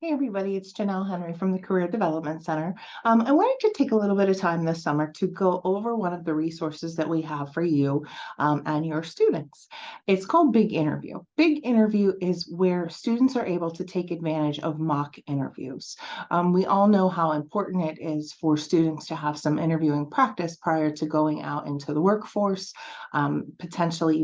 Hey everybody, it's Janelle Henry from the Career Development Center. I wanted to take a little bit of time this summer to go over one of the resources that we have for you and your students. It's called Big Interview. Big Interview is where students are able to take advantage of mock interviews. We all know how important it is for students to have some interviewing practice prior to going out into the workforce, potentially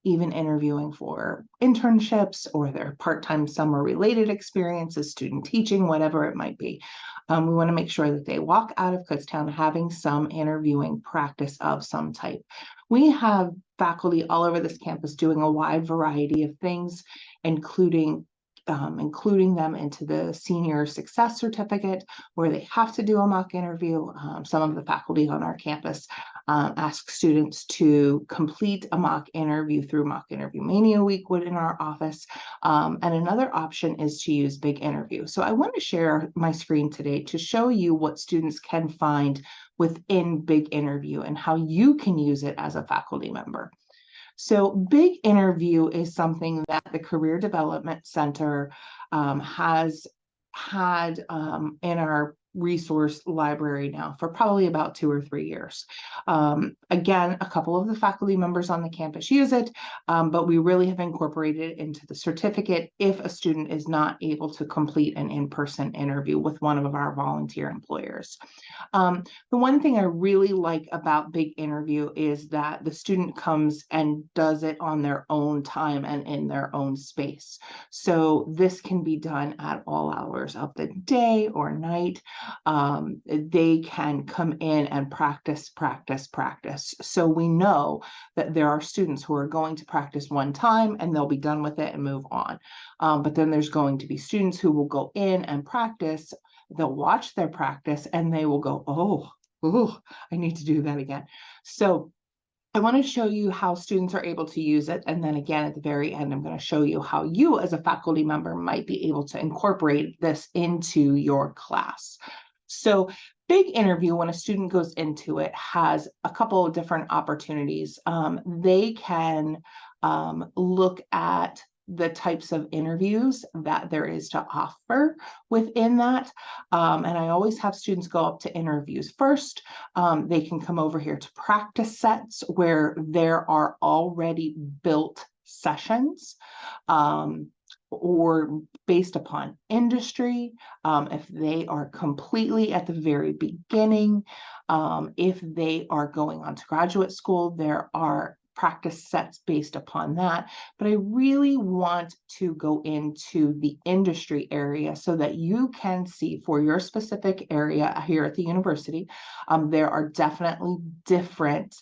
even interviewing for internships or their part-time summer related experiences, student teaching, whatever it might be. We want to make sure that they walk out of Kutztown having some interviewing practice of some type. We have faculty all over this campus doing a wide variety of things, including them into the senior success certificate where they have to do a mock interview. Some of the faculty on our campus ask students to complete a mock interview through Mock Interview Mania Week in our office. And another option is to use Big Interview. So I want to share my screen today to show you what students can find within Big Interview and how you can use it as a faculty member. So Big Interview is something that the Career Development Center has had in our resource library now for probably about 2 or 3 years. Again, a couple of the faculty members on the campus use it, but we really have incorporated it into the certificate if a student is not able to complete an in-person interview with one of our volunteer employers. The one thing I really like about Big Interview is that the student comes and does it on their own time and in their own space. So this can be done at all hours of the day or night. They can come in and practice. So we know that there are students who are going to practice one time and they'll be done with it and move on. But then there's going to be students who will go in and practice. They'll watch their practice and they will go, oh, I need to do that again. So I want to show you how students are able to use it. And then again, at the very end, I'm going to show you how you as a faculty member might be able to incorporate this into your class. So Big Interview, when a student goes into it, has a couple of different opportunities. They can look at the types of interviews that there is to offer within that. And I always have students go up to interviews first. They can come over here to practice sets where there are already built sessions. Or based upon industry, if they are completely at the very beginning, if they are going on to graduate school, there are practice sets based upon that. But I really want to go into the industry area so that you can see for your specific area here at the university, there are definitely different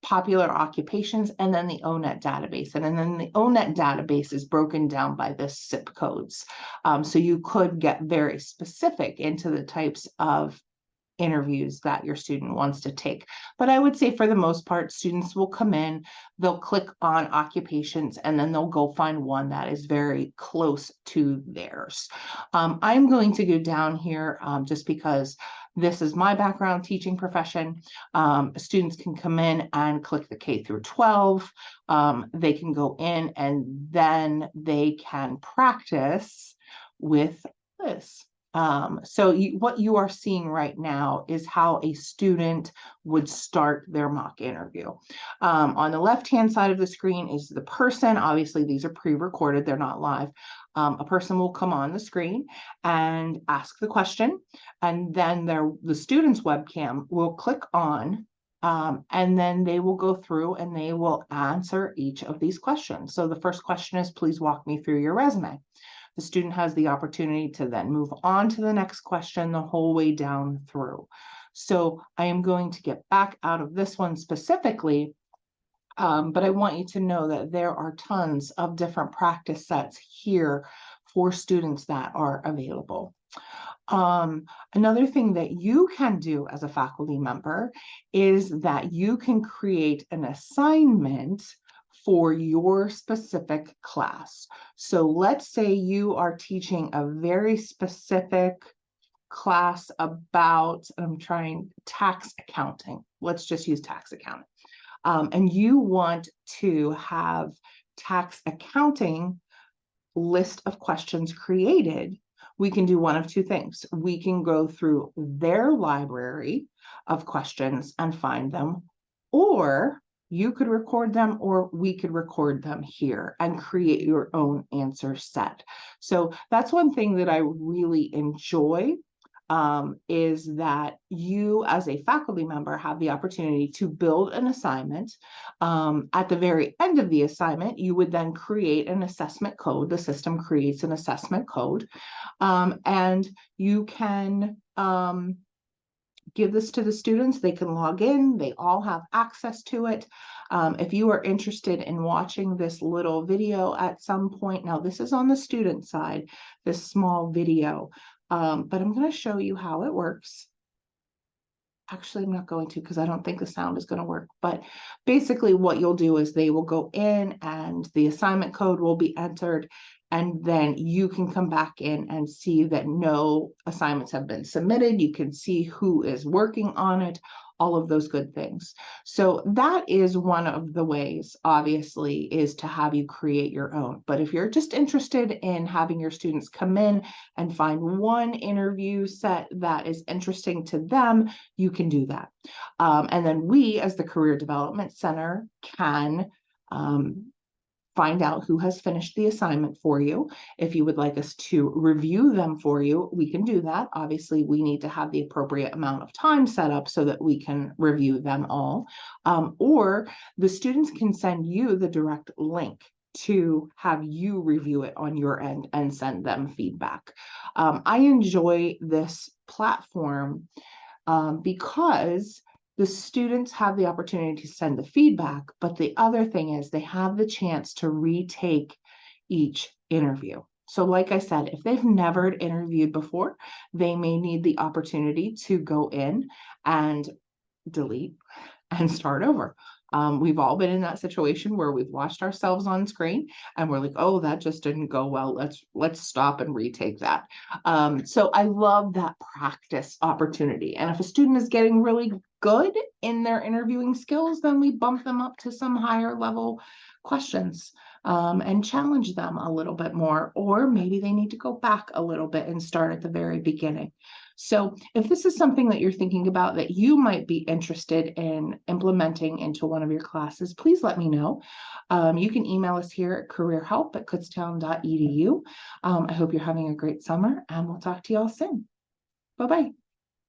popular occupations, and then the O-Net database. And then the O-Net database is broken down by the zip codes. So you could get very specific into the types of interviews that your student wants to take. But I would say for the most part, students will come in, they'll click on occupations, and then they'll go find one that is very close to theirs. I'm going to go down here just because this is my background, teaching profession. Students can come in and click the K through 12. They can go in and then they can practice with this. So what you are seeing right now is how a student would start their mock interview. On the left-hand side of the screen is the person. Obviously, these are pre-recorded. They're not live. A person will come on the screen and ask the question, and then the student's webcam will click on, and then they will go through and they will answer each of these questions. So the first question is, please walk me through your resume. The student has the opportunity to then move on to the next question the whole way down through. So I am going to get back out of this one specifically, but I want you to know that there are tons of different practice sets here for students that are available. Another thing that you can do as a faculty member is that you can create an assignment for your specific class. So let's say you are teaching a very specific class about, tax accounting. Let's just use tax accounting. And you want to have tax accounting list of questions created, we can do one of two things. We can go through their library of questions and find them, or you could record them, or we could record them here and create your own answer set. So that's one thing that I really enjoy, is that you as a faculty member have the opportunity to build an assignment. At the very end of the assignment, you would then create an assessment code. The system creates an assessment code, and you can give this to the students. They can log in. They all have access to it. If you are interested in watching this little video at some point, now this is on the student side, this small video, but I'm going to show you how it works. Actually, I'm not going to, because I don't think the sound is going to work. But basically what you'll do is they will go in and the assignment code will be entered, and then you can come back in and see that no assignments have been submitted. You can see who is working on it, all of those good things. So that is one of the ways, obviously, is to have you create your own. But if you're just interested in having your students come in and find one interview set that is interesting to them, you can do that. And then we, as the Career Development Center, can find out who has finished the assignment for you. If you would like us to review them for you, we can do that. Obviously, we need to have the appropriate amount of time set up so that we can review them all. Or the students can send you the direct link to have you review it on your end and send them feedback. I enjoy this platform because the students have the opportunity to send the feedback, but the other thing is they have the chance to retake each interview. So like I said, if they've never interviewed before, they may need the opportunity to go in and delete and start over. We've all been in that situation where we've watched ourselves on screen and we're like, oh, that just didn't go well. Let's stop and retake that. So I love that practice opportunity. And if a student is getting really good in their interviewing skills, then we bump them up to some higher level questions and challenge them a little bit more, or maybe they need to go back a little bit and start at the very beginning. So if this is something that you're thinking about that you might be interested in implementing into one of your classes, please let me know. You can email us here at careerhelp@kutztown.edu. I hope you're having a great summer, and we'll talk to you all soon. Bye-bye.